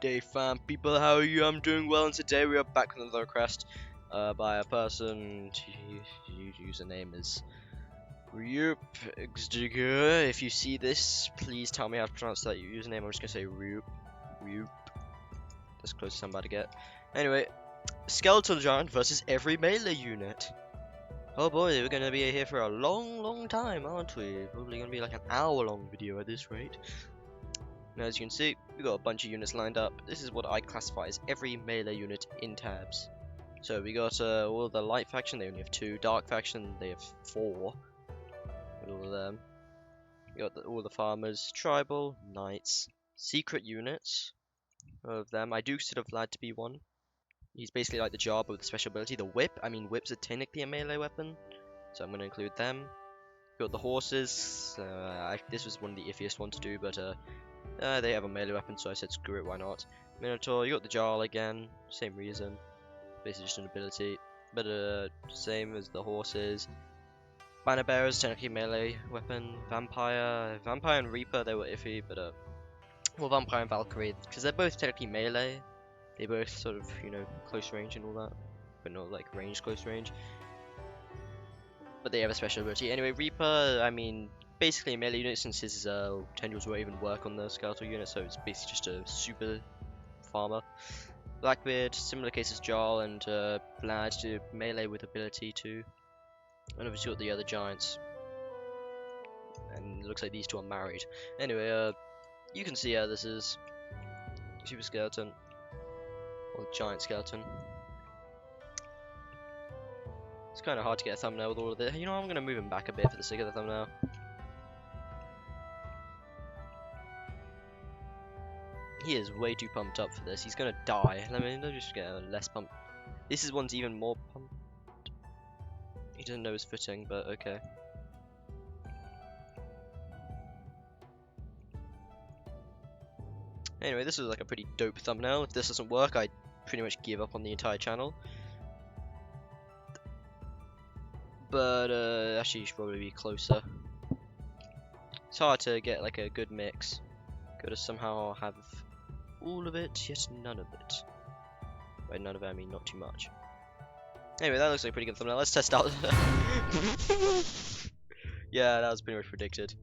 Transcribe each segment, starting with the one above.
day, fam people. How are you? I'm doing well, and today we are back with another request by a person whose username is Ryup. If you see this, please tell me how to pronounce that username. I'm just gonna say Ryup. That's close as I'm about to get. Anyway, Skeletal Giant versus every melee unit. Oh boy, we're gonna be here for a long time, aren't we? Probably gonna be like an hour-long video at this rate. Now, as you can see, we've got a bunch of units lined up. This is what I classify as every melee unit in tabs. So we got all the light faction, they only have 2. Dark faction, they have 4. All of them. We got all the farmers, tribal, knights, secret units. All of them. I do consider Vlad to be one. He's basically like the Jar, but with a special ability. The whip. I mean, whips are technically a melee weapon, so I'm going to include them. We got the horses. This was one of the iffiest ones to do, but they have a melee weapon, so I said screw it, why not? Minotaur, you got the Jarl again, same reason. Basically just an ability, but same as the horses. Banner Bearers, technically melee weapon. Vampire and Reaper, they were iffy, but well, Vampire and Valkyrie, because they're both technically melee. They both sort of, you know, close range and all that, but not like range close range. But they have a special ability. Anyway, Reaper, I mean, basically a melee unit since his tendrils won't even work on the skeletal unit, so it's basically just a super farmer. Blackbeard, similar case as Jarl and Vlad, to melee with ability too. And obviously got the other giants. And it looks like these two are married. Anyway, you can see how this is. Super skeleton. Or giant skeleton. It's kind of hard to get a thumbnail with all of this. You know, I'm going to move him back a bit for the sake of the thumbnail. He is way too pumped up for this. He's going to die. Let me just get a less pumped. This is one's even more pumped. He doesn't know his footing, but okay. Anyway, this is like a pretty dope thumbnail. If this doesn't work, I pretty much give up on the entire channel. But actually, you should probably be closer. It's hard to get like a good mix. Gotta somehow have all of it, yet none of it. By none of it, I mean not too much. Anyway, that looks like a pretty good thumbnail. Let's test out. Yeah, that was pretty much predicted.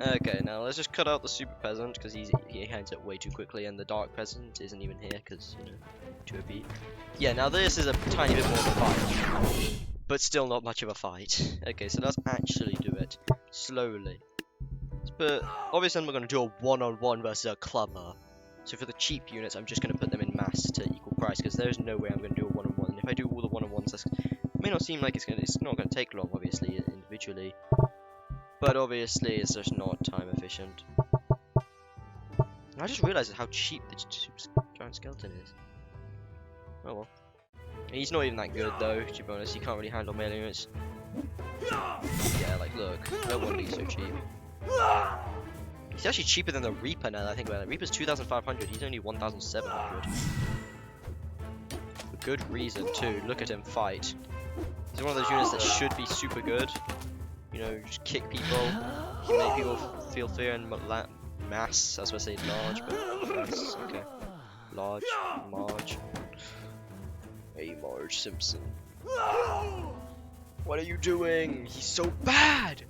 Okay, now let's just cut out the super peasant because he hands it way too quickly, and the dark peasant isn't even here because, you know, too OP. Yeah, now this is a tiny bit more of a fight, but still not much of a fight. Okay, so let's actually do it slowly. But obviously, I'm not going to do a one-on-one versus a clubber. So for the cheap units, I'm just going to put them in mass to equal price because there's no way I'm going to do a one-on-one. And if I do all the one-on-ones, it may not seem like it's not going to take long, obviously, individually. But obviously, it's just not time efficient. And I just realized how cheap the giant skeleton is. Oh well. And he's not even that good though, to be honest. He can't really handle melee units. Yeah, like look, no wonder he's so cheap. He's actually cheaper than the Reaper now that I think about it. Reaper's 2,500, he's only 1,700. For good reason too. Look at him fight. He's one of those units that should be super good. You know, just kick people, you make people feel fear and mass. I was going to say large, but mass, okay. Large, Marge. Hey, Marge Simpson. What are you doing? He's so bad!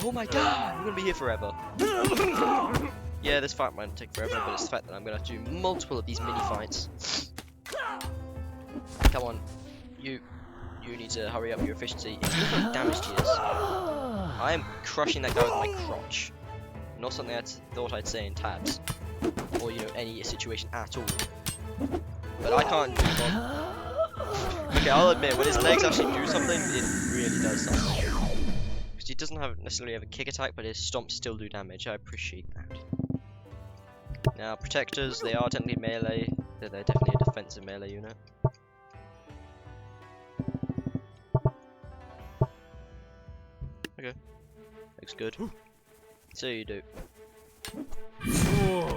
Oh my god, we're gonna be here forever. Yeah, this fight might take forever, but it's the fact that I'm gonna have to do multiple of these mini fights. Come on, you need to hurry up your efficiency. Look how damaged he is. I am crushing that guy with my crotch. Not something I thought I'd say in tabs, or you know, any situation at all. But I can't keep on. Okay, I'll admit, when his legs actually do something, it really does something. Because he doesn't necessarily have a kick attack, but his stomps still do damage. I appreciate that. Now, protectors, they are technically melee. They're definitely a defensive melee unit. Okay, looks good. So you do.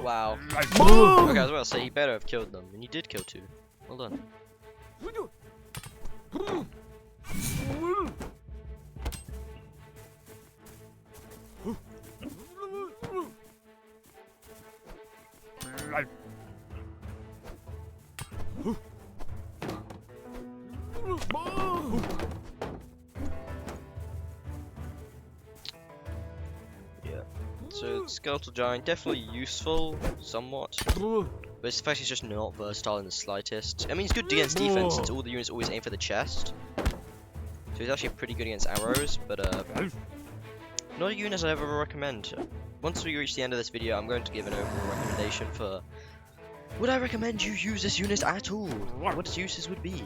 Wow. Okay, I was about to say he better have killed them, and he did kill 2. Well done. Yeah. So Skeletal Giant definitely useful, somewhat. But it's the fact he's just not versatile in the slightest. I mean, he's good against defense since all the units always aim for the chest. So he's actually pretty good against arrows, but not a unit I'd ever recommend. Once we reach the end of this video, I'm going to give an overall recommendation for would I recommend you use this unit at all? What its uses would be.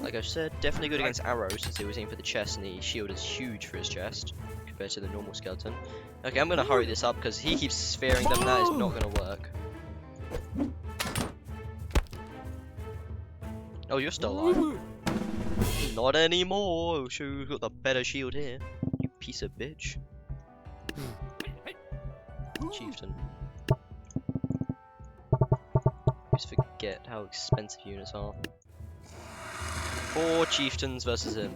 Like I said, definitely good against arrows since they always aim for the chest and the shield is huge for his chest compared to the normal skeleton. Okay, I'm gonna hurry this up because he keeps sparing them. That is not gonna work. Oh, you're still alive. Not anymore. Oh, shoot, who's got the better shield here? You piece of bitch. Chieftain. Just forget how expensive units are. 4 chieftains versus him.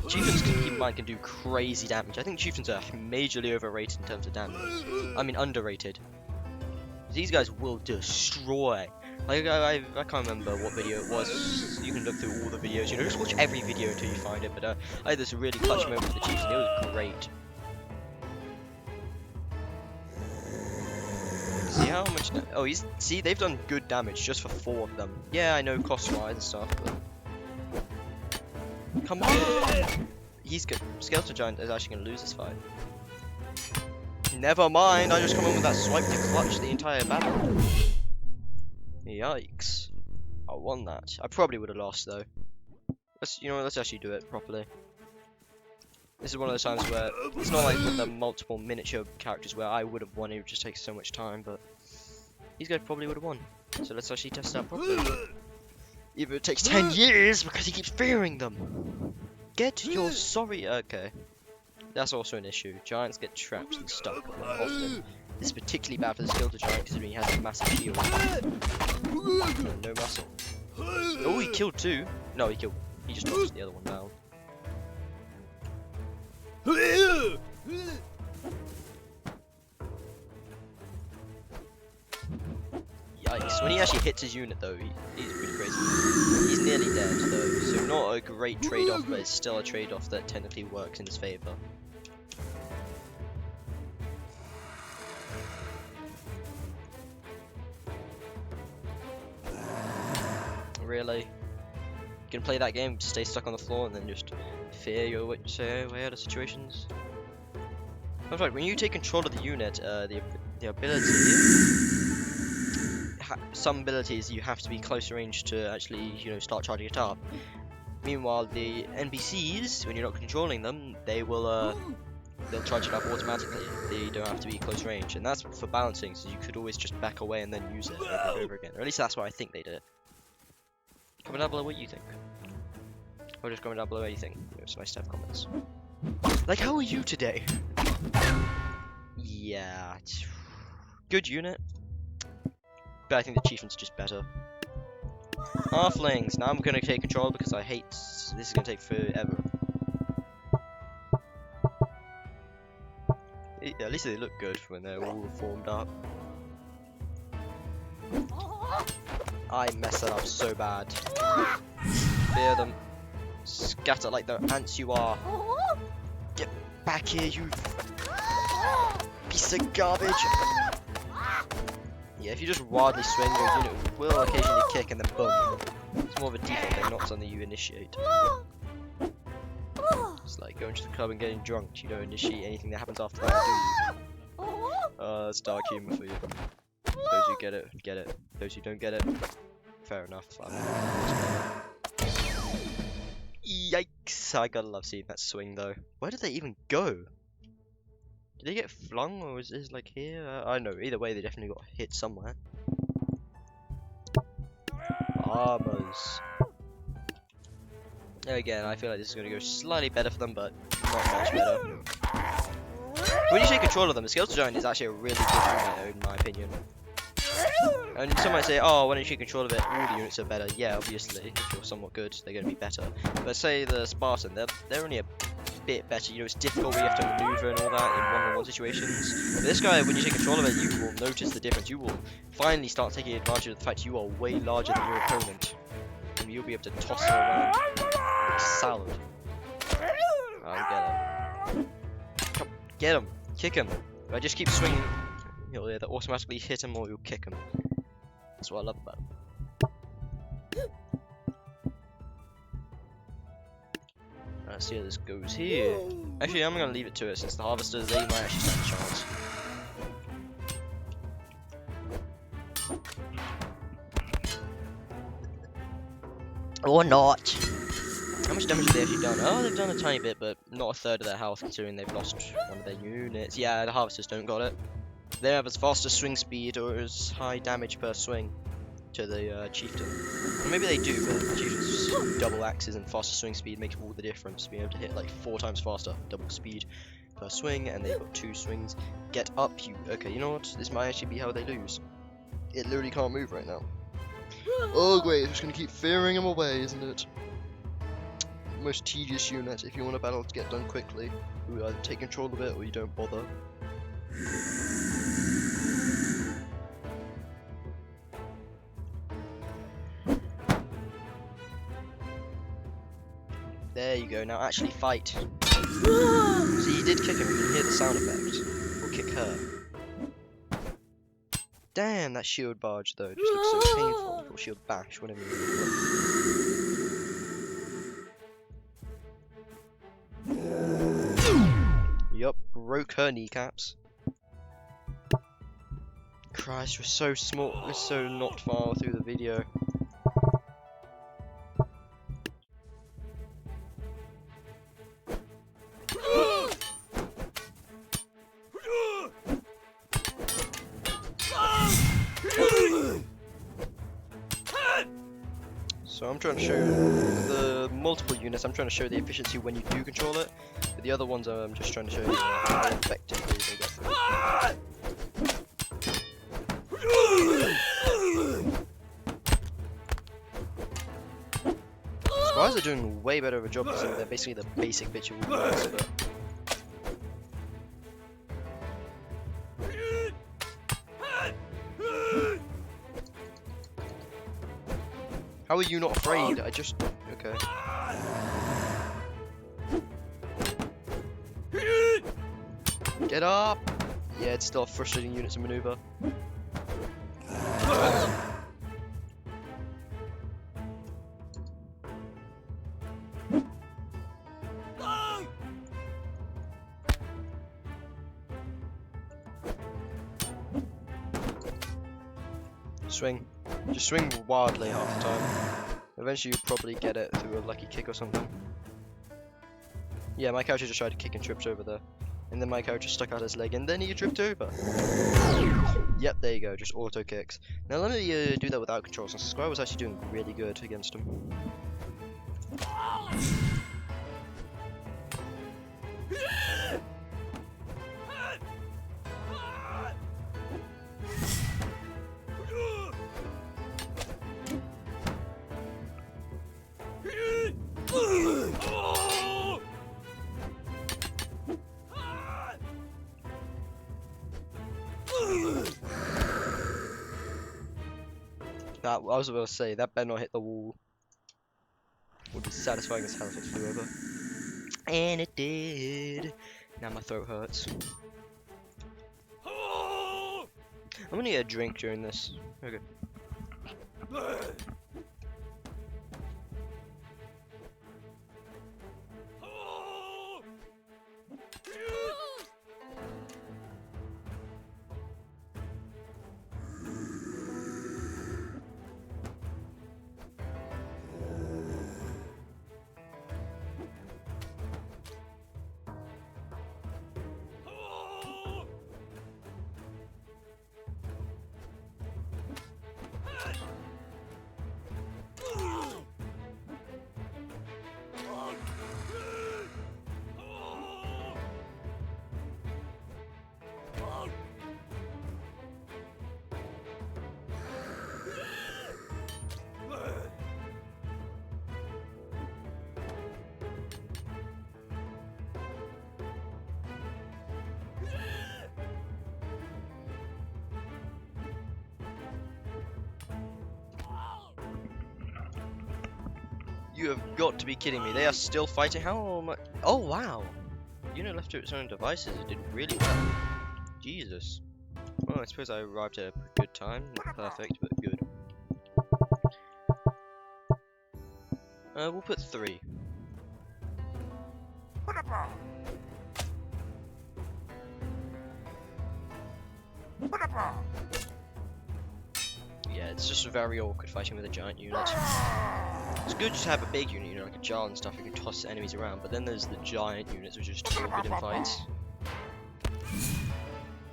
Chieftains, keep in mind, can do crazy damage. I think chieftains are majorly overrated in terms of damage. I mean, underrated. These guys will destroy. Like, I can't remember what video it was. You can look through all the videos. You know, just watch every video until you find it. But I had this really clutch moment with the chieftain. It was great. See how much? Oh, see, they've done good damage just for 4 of them. Yeah, I know cost-wise and stuff, but come on. He's good. Skeletal Giant is actually gonna lose this fight. Never mind. I just come in with that swipe to clutch the entire battle. Yikes! I won that. I probably would have lost though. Let's actually do it properly. This is one of those times where it's not like with the multiple miniature characters where I would have won. It would just take so much time, but these guys probably would have won. So let's actually test it out properly. Even if it takes 10 years because he keeps fearing them. Get your sorry. Okay, that's also an issue. Giants get trapped and stuck often. This is particularly bad for the Skeletal Giant because he has a massive shield. No muscle. Oh, he killed 2. No, he just knocked the other one down. Yikes. When he actually hits his unit though, he's pretty crazy. He's nearly dead though, so not a great trade-off, but it's still a trade-off that technically works in his favor. Really? You can play that game, stay stuck on the floor, and then just fear your way out of situations? In fact, when you take control of the unit, the ability, some abilities you have to be close range to actually, start charging it up. Meanwhile, the NPCs, when you're not controlling them, they'll charge it up automatically. They don't have to be close range, and that's for balancing. So you could always just back away and then use it over and over again, or at least that's what I think they did. Comment down below what you think. Or just comment down below what you think. It's nice to have comments. Like, how are you today? Yeah. Good unit. But I think the chieftain's just better. Halflings. Now I'm going to take control because I hate... This is going to take forever. At least they look good when they're all formed up. I messed that up so bad. Fear them. Scatter like the ants you are. Get back here, you piece of garbage. Yeah, if you just wildly swing, your unit will occasionally kick and then boom. It's more of a default thing, not something you initiate. It's like going to the club and getting drunk. You don't initiate anything that happens after that, do you? That's dark humor for you. Those who get it, get it. Those who don't get it, fair enough. Yikes! I gotta love seeing that swing though. Where did they even go? Did they get flung or was this like here? I don't know. Either way, they definitely got hit somewhere. Armors. Again, I feel like this is gonna go slightly better for them, but not much better. When you take control of them, the Skeletal Giant is actually a really good unit, in my opinion. And some might say, oh, why don't you take control of it? All the units are better. Yeah, obviously, if you're somewhat good, they're going to be better. But say the Spartan, they're only a bit better. You know, it's difficult where you have to maneuver and all that in one-on-one situations. But this guy, when you take control of it, you will notice the difference. You will finally start taking advantage of the fact you are way larger than your opponent. And you'll be able to toss her around like salad. Come, get him. Kick him. If I just keep swinging, you'll either automatically hit him or you'll kick him. That's what I love about him. Let's see how this goes here. Actually, I'm gonna leave it to it since the harvesters, they might actually stand a chance. Or not. How much damage have they actually done? Oh, they've done a tiny bit, but not a third of their health considering they've lost one of their units. Yeah, the harvesters don't got it. They have as fast as swing speed or as high damage per swing to the chieftain. Or maybe they do, but the chieftain's double axes and faster swing speed makes all the difference. Being able to hit like 4 times faster, double speed per swing, and they've got 2 swings. Get up, you. Okay, you know what? This might actually be how they lose. It literally can't move right now. Oh great, it's just gonna keep fearing him away, isn't it? Most tedious unit if you want a battle to get done quickly. You either take control of it or you don't bother. There you go, now actually fight. See, you did kick him, you can hear the sound effect. Or kick her. Damn, that shield barge though just looks so painful. Or shield bash, whatever you want. Yup, broke her kneecaps. Christ, we're so small, we're so not far through the video. So I'm trying to show the multiple units, I'm trying to show the efficiency when you do control it. But the other ones I'm just trying to show you how effectively they get through. Squires are doing way better of a job because they're basically the basic bitch of all units, but how are you not afraid? I just... okay. Get up! Yeah, it's still a frustrating unit to maneuver. Swing. Just swing wildly half the time. Eventually you'll probably get it through a lucky kick or something. Yeah, my character just tried to kick and tripped over there. And then my character stuck out his leg and then he tripped over. Yep, there you go, just auto kicks. Now let me do that without control since the squire was actually doing really good against him. That, I was about to say, that better not hit the wall. Would be satisfying as hell if it flew over. And it did. Now my throat hurts. I'm gonna get a drink during this. Okay. You have got to be kidding me. They are still fighting. How much? Oh, wow. Unit left to its own devices. It did really well. Jesus. Well, I suppose I arrived at a good time. Not perfect, but good. We'll put 3. Yeah, it's just very awkward fighting with a giant unit. It's good just to have a big unit, you know, like a jar and stuff, you can toss enemies around, but then there's the giant units, which are just awkward in fights.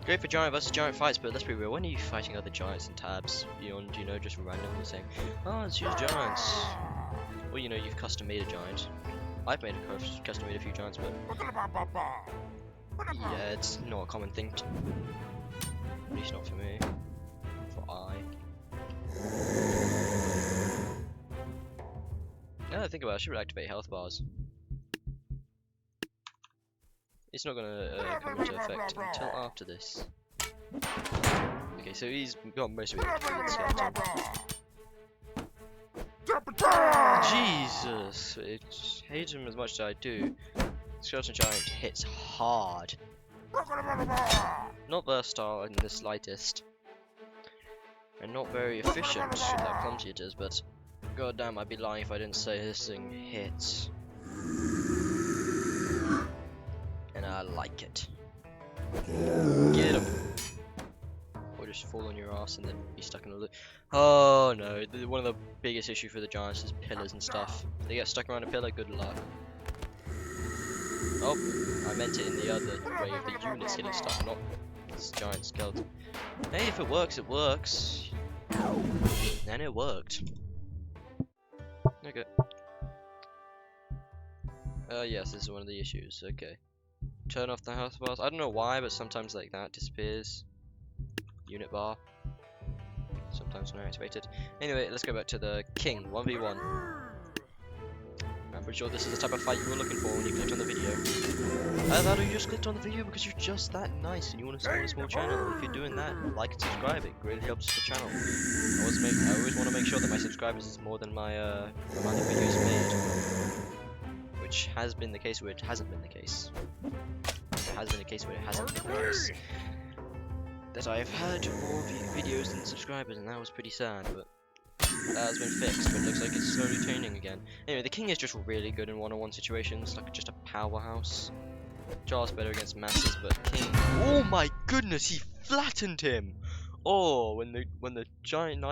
Great for giant versus giant fights, but let's be real, when are you fighting other giants and tabs beyond, you know, just randomly saying, oh, let's use giants? Well, you know, you've custom made a giant. I've made a custom made a few giants, but yeah, it's not a common thing to, at least not for me. For now that I think about it, I should activate health bars. It's not gonna come into effect until after this. Okay, so he's got most of it activated. Jesus! I hate him as much as I do. Skeleton Giant hits hard. Not versatile in the slightest. And not very efficient with how clumsy it is, but god damn, I'd be lying if I didn't say this thing hits. And I like it. Get him! Or just fall on your ass and then be stuck in a loop. Oh no, one of the biggest issues for the giants is pillars and stuff. If they get stuck around a pillar, good luck. Oh, I meant it in the other way of the units getting stuck, not this giant skeleton. Hey, if it works, it works. And it worked. Okay. Yes, this is one of the issues. Okay. Turn off the health bars. I don't know why, but sometimes like that disappears. Unit bar. Sometimes not activated. Anyway, let's go back to the king. 1v1. I'm pretty sure this is the type of fight you were looking for when you clicked on the video. I thought you just clicked on the video because you're just that nice and you want to support a small channel. If you're doing that, like and subscribe. It greatly helps the channel. I always want to make sure that my subscribers is more than my amount of videos made. Which has been the case where it hasn't been the case. It has been a case where it hasn't been the case. That I have had more videos than subscribers, and that was pretty sad, but that has been fixed, but it looks like it's slowly changing again. Anyway, the king is just really good in one-on-one situations, like just a powerhouse. Char's better against masses, but king... Oh my goodness, he flattened him! Oh, when the giant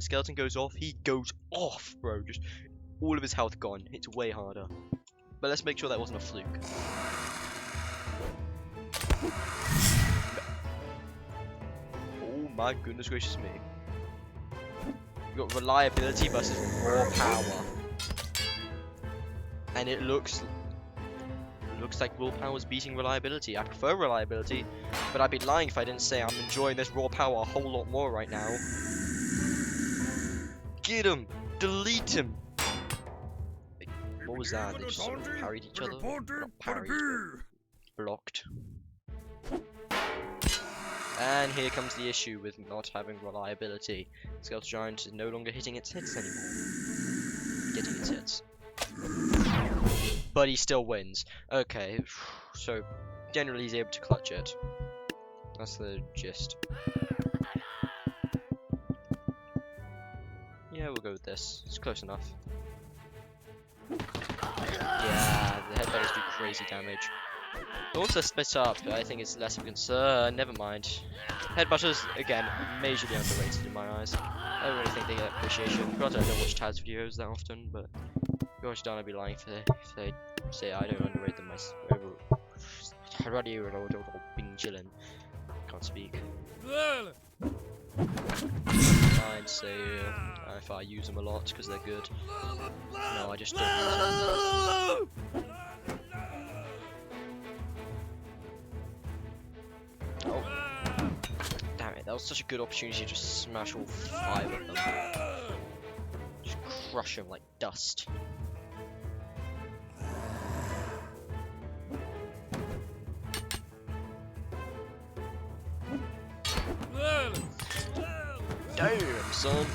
skeleton goes off, he goes off, bro. Just all of his health gone. It's way harder. But let's make sure that wasn't a fluke. Oh my goodness gracious me. We've got reliability versus raw power. And it looks like raw power is beating reliability. I prefer reliability, but I'd be lying if I didn't say I'm enjoying this raw power a whole lot more right now. Get him! Delete him! Wait, what was that? They just sort of parried each other? Not parried, but blocked. And here comes the issue with not having reliability. Skeleton Giant is no longer hitting its hits anymore. Getting its hits. But he still wins. Okay, so generally he's able to clutch it. That's the gist. Yeah, we'll go with this. It's close enough. Yeah, the headbutters do crazy damage. But once they're split up, I think it's less of a concern. Never mind. Headbutters, again, majorly underrated in my eyes. I don't really think they get appreciation. Granted, I don't watch Taz videos that often, but gosh darn, I'd be lying if they say I don't underrate them myself. Can't speak. I'd say if I use them a lot because they're good. No, I just don't use them. Oh. Damn it, that was such a good opportunity to just smash all 5 of them. Just crush them like dust. Damn, son.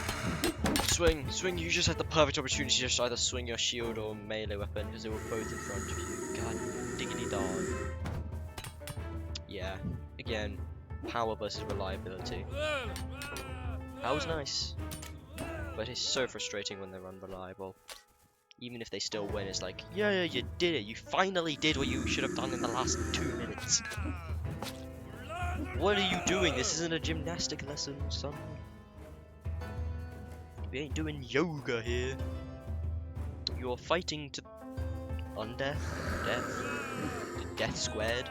Swing, swing, you just had the perfect opportunity to just either swing your shield or melee weapon because they were both in front of you. God diggity dog. Yeah, again, power versus reliability. That was nice. But it's so frustrating when they're unreliable. Even if they still win, it's like, yeah, you did it. You finally did what you should have done in the last 2 minutes. What are you doing? This isn't a gymnastic lesson, son. We ain't doing yoga here. You're fighting to undeath, death squared.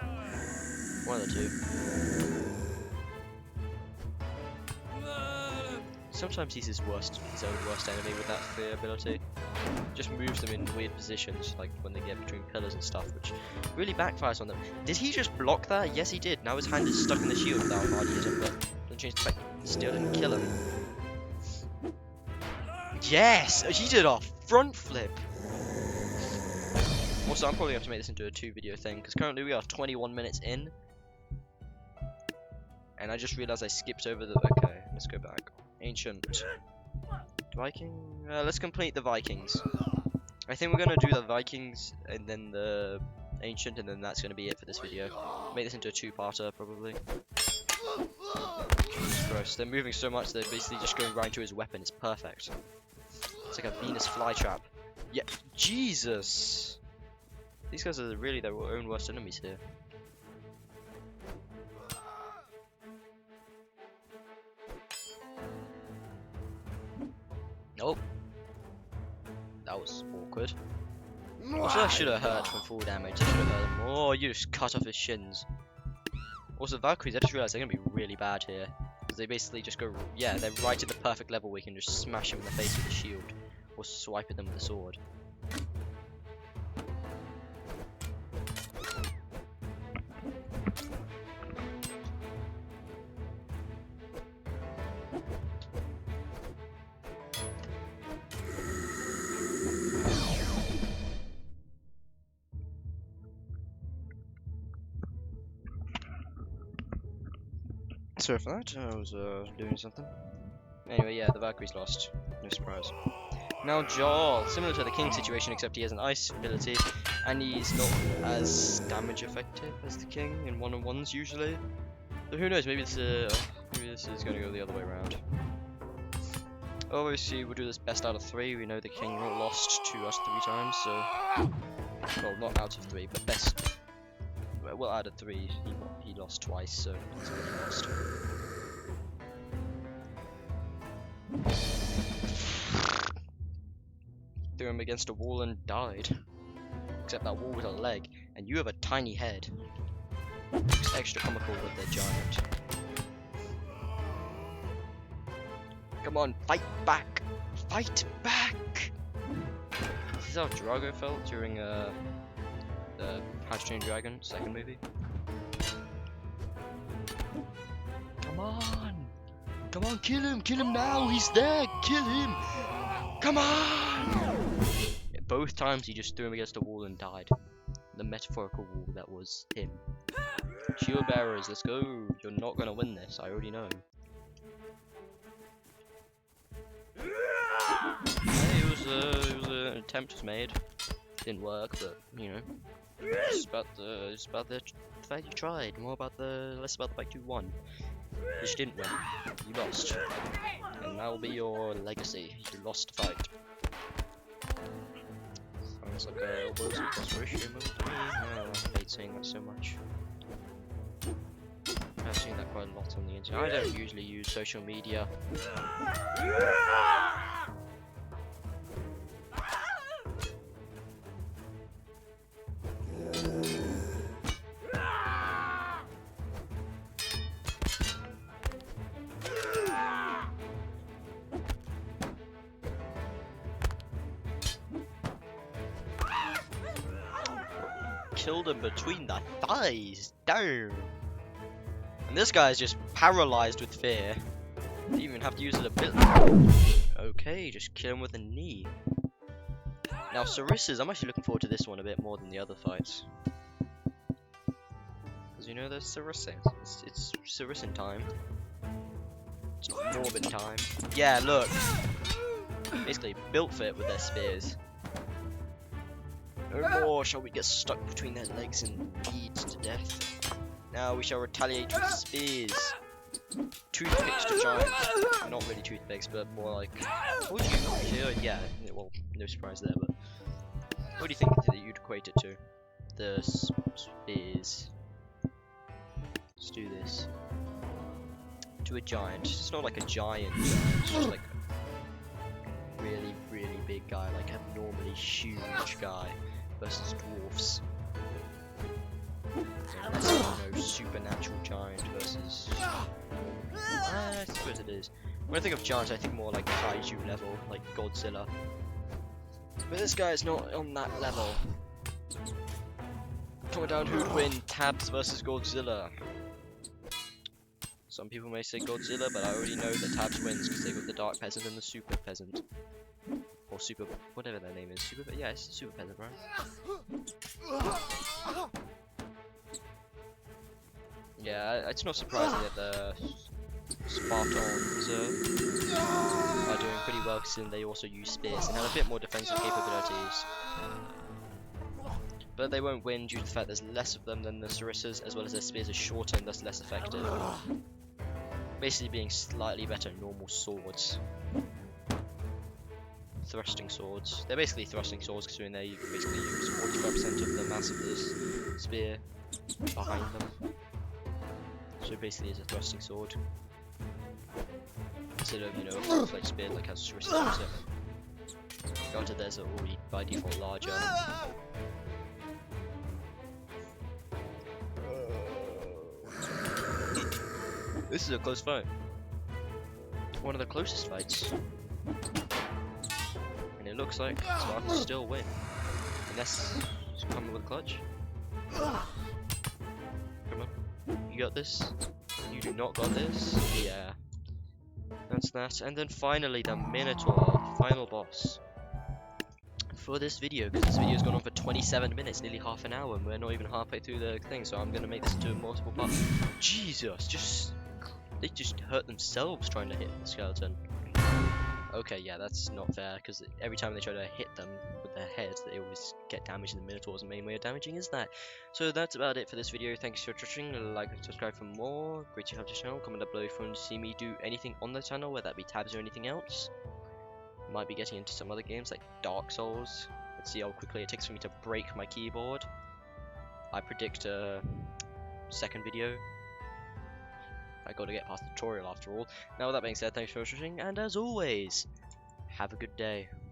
One of the two. Sometimes he's his own worst enemy with that fear ability. Just moves them in weird positions, like when they get between pillars and stuff, which really backfires on them. Did he just block that? Yes, he did. Now his hand is stuck in the shield without hard using, but doesn't change the fact it still didn't kill him. Yes! He did a front flip! Also, I'm probably going to have to make this into a 2-video thing, because currently we are 21 minutes in. And I just realized I skipped over the... Okay, let's go back. Ancient. Viking? Let's complete the Vikings. I think we're going to do the Vikings, and then the Ancient, and then that's going to be it for this video. Make this into a 2-parter, probably. Jesus Christ, they're moving so much, they're basically just going right into his weapon. It's perfect. It's like a Venus flytrap. Yeah, Jesus! These guys are really their own worst enemies here. Nope. That was awkward. Also, I should have hurt from full damage. I should have hurt him. Oh, you just cut off his shins. Also, Valkyries, I just realized they're going to be really bad here. Because they basically just go, yeah, they're right at the perfect level where you can just smash them in the face with a shield. Or swipe at them with a sword. Sorry for that, I was doing something. Anyway, yeah, the Valkyries lost. No surprise. Now Jarl, similar to the King situation, except he has an ice ability, and he's not as damage effective as the King in one-on-ones usually. So who knows, maybe this is going to go the other way around. Obviously, we'll do this best out of 3. We know the King lost to us 3 times, so... Well, not out of 3, but best... Well, out of 3, he lost twice, so he's already lost. Threw him against a wall and died. Except that wall was a leg, and you have a tiny head. It's extra comical with the giant. Come on, fight back! Fight back! This is how Drago felt during the How to Train Your Dragon 2nd movie. Come on! Come on, kill him now! He's there! Kill him! Come on! Yeah, both times he just threw him against a wall and died. The metaphorical wall that was him. Shield bearers, let's go! You're not gonna win this, I already know. Yeah, it was an attempt was made. Didn't work, but you know. It's about the fact you tried. More about less about the fact you won. Because you didn't win. You lost. And that will be your legacy. You lost the fight. Sounds like a elbows of desperation move to me. Oh, I hate saying that so much. I've seen that quite a lot on the internet. I don't usually use social media. Killed him between the thighs. Damn. And this guy is just paralyzed with fear. Didn't even have to use an ability. Okay, just kill him with a knee. Now Sarissa's, I'm actually looking forward to this one a bit more than the other fights. Because you know there's Sarissa. It's Sarissan time. It's Morbin time. Yeah, look. basically built for it with their spears. No more shall we get stuck between their legs and bleed to death. Now we shall retaliate with spears. Toothpicks to giants. Not really toothpicks, but more like... What would you... Yeah, well, no surprise there, but... What do you think that you'd equate it to? The spears. Let's do this. To a giant. It's not like a giant, it's just like a really, really big guy, like a abnormally huge guy versus dwarfs. Unless you know, supernatural giant versus... I suppose it is. When I think of giants, I think more like kaiju level, like Godzilla. But this guy is not on that level. Comment down who'd win, Tabs versus Godzilla. Some people may say Godzilla, but I already know that Tabs wins because they got the Dark Peasant and the Super Peasant. Or Super... whatever their name is. Super... yeah, it's Super Peasant, right? Yeah, it's not surprising that the Spartans are doing pretty well considering they also use spears and have a bit more defensive capabilities. But they won't win due to the fact there's less of them than the Sarissas, as well as their spears are shorter and thus less effective. Basically being slightly better normal swords. Thrusting swords. They're basically thrusting swords considering they basically use 45% of the mass of the spear behind them. So basically it's a thrusting sword. Instead of, you know, a full-fledged spear like how Sarissa use it. Granted, theirs are already by default larger. This is a close fight. One of the closest fights. And it looks like Spartans still win. Unless he's coming with a clutch. Come on. You got this? You do not got this? Yeah. That's that. And then finally the Minotaur, final boss. For this video, because this video's gone on for 27 minutes, nearly half an hour, and we're not even halfway through the thing, so I'm gonna make this into a multiple part. Jesus, they just hurt themselves trying to hit the skeleton. Okay, yeah, that's not fair, because every time they try to hit them with their heads, they always get damaged, and the Minotaur's main way of damaging is that. So that's about it for this video. Thanks for watching. Like and subscribe for more. Great to help the channel. Comment down below if you want to see me do anything on the channel, whether that be tabs or anything else. Might be getting into some other games like Dark Souls. Let's see how quickly it takes for me to break my keyboard. I predict a second video. I gotta get past the tutorial after all. Now with that being said, thanks for watching, and as always, have a good day.